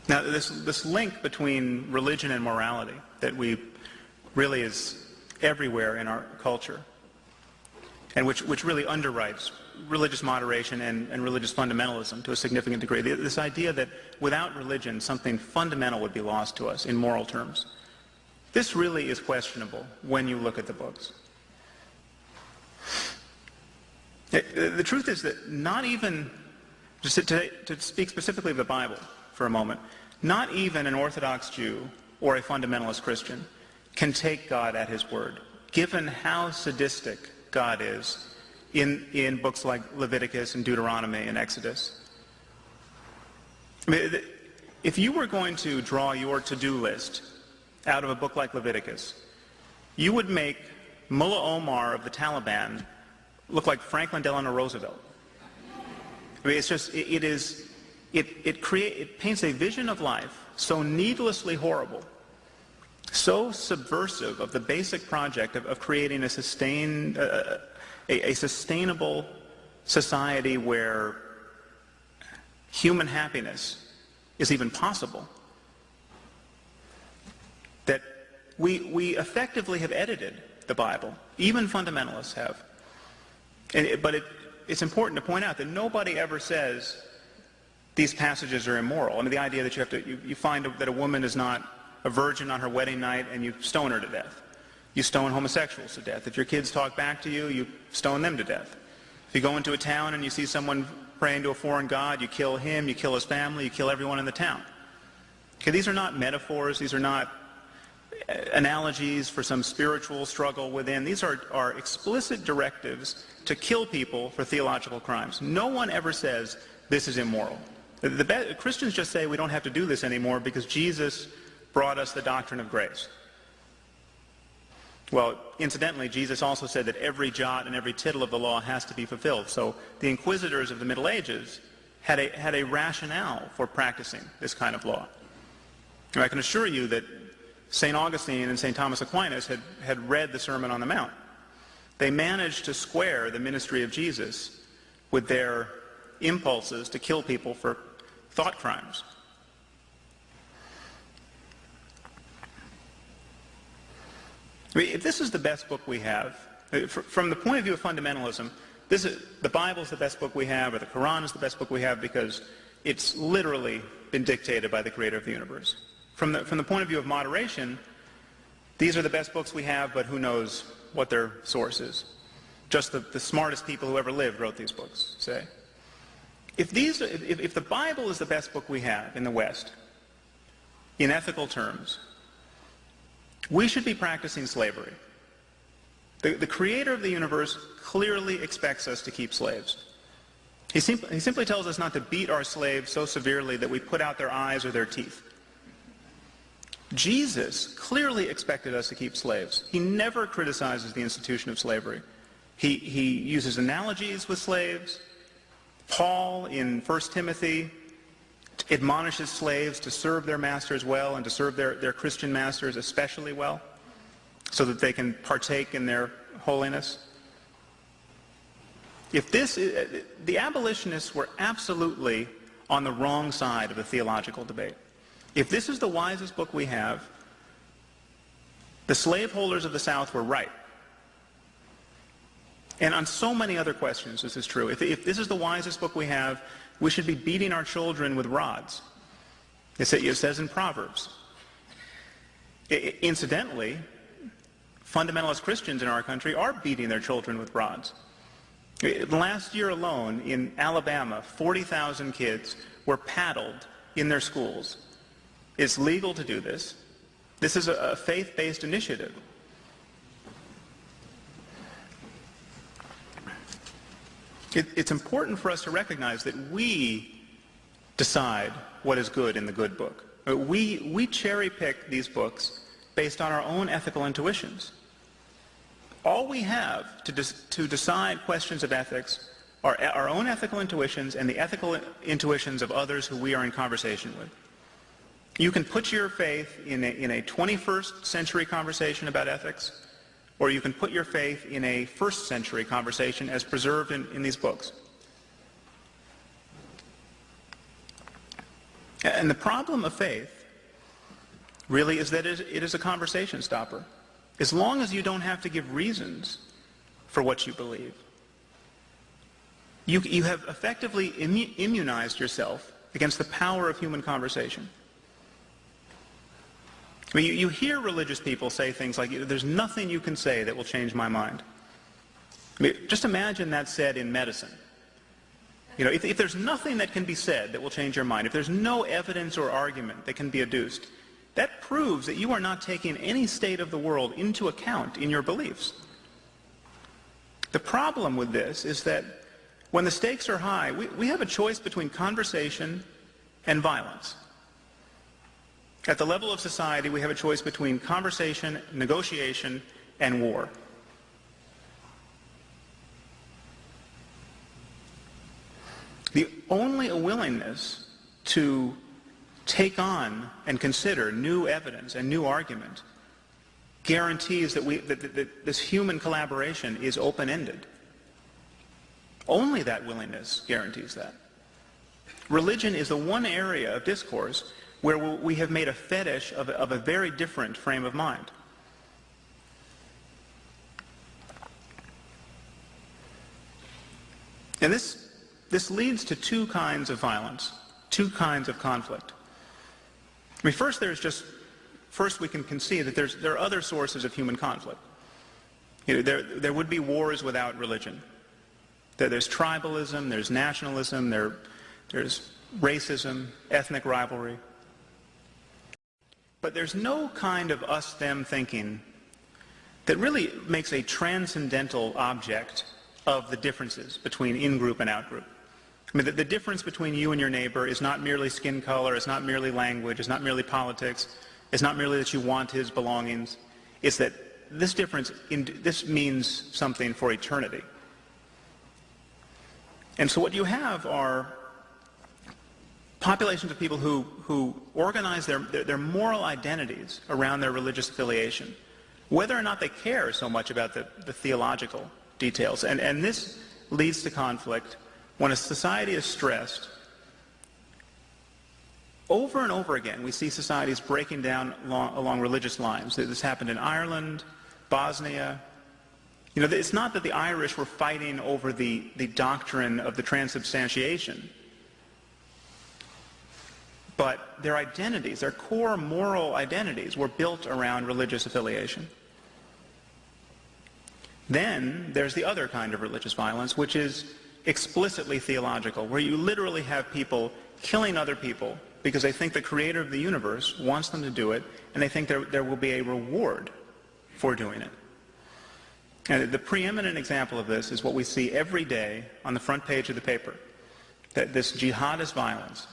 Now, this link between religion and morality that we really is everywhere in our culture, and which really underwrites religious moderation and religious fundamentalism to a significant degree. This idea that without religion, something fundamental would be lost to us in moral terms. This really is questionable when you look at the books. The truth is that not even, just to speak specifically of the Bible for a moment, not even an Orthodox Jew or a fundamentalist Christian can take God at his word, given how sadistic God is in books like Leviticus and Deuteronomy and Exodus. I mean, if you were going to draw your to-do list out of a book like Leviticus, you would make Mullah Omar of the Taliban look like Franklin Delano Roosevelt. I mean, it's just, it paints a vision of life so needlessly horrible, so subversive of the basic project of creating a sustainable society where human happiness is even possible, that we effectively have edited the Bible. Even fundamentalists have. But it's important to point out that nobody ever says these passages are immoral. I mean, the idea that you find that a woman is not a virgin on her wedding night and you stone her to death. You stone homosexuals to death. If your kids talk back to you, you stone them to death. If you go into a town and you see someone praying to a foreign god, you kill him, you kill his family, you kill everyone in the town. Okay, these are not metaphors. These are not analogies for some spiritual struggle within. These are explicit directives to kill people for theological crimes. No one ever says this is immoral. Christians just say we don't have to do this anymore because Jesus brought us the doctrine of grace. Well, incidentally, Jesus also said that every jot and every tittle of the law has to be fulfilled. So the inquisitors of the Middle Ages had a rationale for practicing this kind of law. And I can assure you that St. Augustine and St. Thomas Aquinas had read the Sermon on the Mount. They managed to square the ministry of Jesus with their impulses to kill people for thought crimes. I mean, if this is the best book we have, from the point of view of fundamentalism, the Bible is the best book we have, or the Quran is the best book we have because it's literally been dictated by the creator of the universe. From the point of view of moderation, these are the best books we have, but who knows what their source is. Just the smartest people who ever lived wrote these books, say. If the Bible is the best book we have in the West, in ethical terms, we should be practicing slavery. The creator of the universe clearly expects us to keep slaves. He simply tells us not to beat our slaves so severely that we put out their eyes or their teeth. Jesus clearly expected us to keep slaves. He never criticizes the institution of slavery. He uses analogies with slaves. Paul in 1 Timothy admonishes slaves to serve their masters well and to serve their Christian masters especially well so that they can partake in their holiness. The abolitionists were absolutely on the wrong side of the theological debate. If this is the wisest book we have, the slaveholders of the South were right. And on so many other questions this is true. If this is the wisest book we have, we should be beating our children with rods. It says in Proverbs. Incidentally, fundamentalist Christians in our country are beating their children with rods. Last year alone in Alabama, 40,000 kids were paddled in their schools. It's legal to do this. This is a faith-based initiative. It's important for us to recognize that we decide what is good in the good book. We cherry-pick these books based on our own ethical intuitions. All we have to decide questions of ethics are our own ethical intuitions and the ethical intuitions of others who we are in conversation with. You can put your faith in a 21st century conversation about ethics, or you can put your faith in a first century conversation as preserved in these books. And the problem of faith really is that it is a conversation stopper. As long as you don't have to give reasons for what you believe, you have effectively immunized yourself against the power of human conversation. I mean, you hear religious people say things like, there's nothing you can say that will change my mind. I mean, just imagine that said in medicine. If there's nothing that can be said that will change your mind, if there's no evidence or argument that can be adduced, that proves that you are not taking any state of the world into account in your beliefs. The problem with this is that when the stakes are high, we have a choice between conversation and violence. At the level of society, we have a choice between conversation, negotiation, and war. The only willingness to take on and consider new evidence and new argument guarantees that this human collaboration is open-ended. Only that willingness guarantees that. Religion is the one area of discourse where we have made a fetish of a very different frame of mind. And this leads to two kinds of violence, two kinds of conflict. I mean, first we can concede that there are other sources of human conflict. There would be wars without religion. There's tribalism, there's nationalism, there's racism, ethnic rivalry. But there's no kind of us-them thinking that really makes a transcendental object of the differences between in-group and out-group. I mean, the difference between you and your neighbor is not merely skin color, it's not merely language, it's not merely politics, it's not merely that you want his belongings. It's that this difference, this means something for eternity. And so what you have are populations of people who organize their moral identities around their religious affiliation, whether or not they care so much about the theological details. And this leads to conflict when a society is stressed. Over and over again, we see societies breaking down along religious lines. This happened in Ireland, Bosnia. It's not that the Irish were fighting over the doctrine of the transubstantiation, but their identities, their core moral identities, were built around religious affiliation. Then there's the other kind of religious violence, which is explicitly theological, where you literally have people killing other people because they think the creator of the universe wants them to do it, and they think there will be a reward for doing it. And the preeminent example of this is what we see every day on the front page of the paper, that this jihadist violence,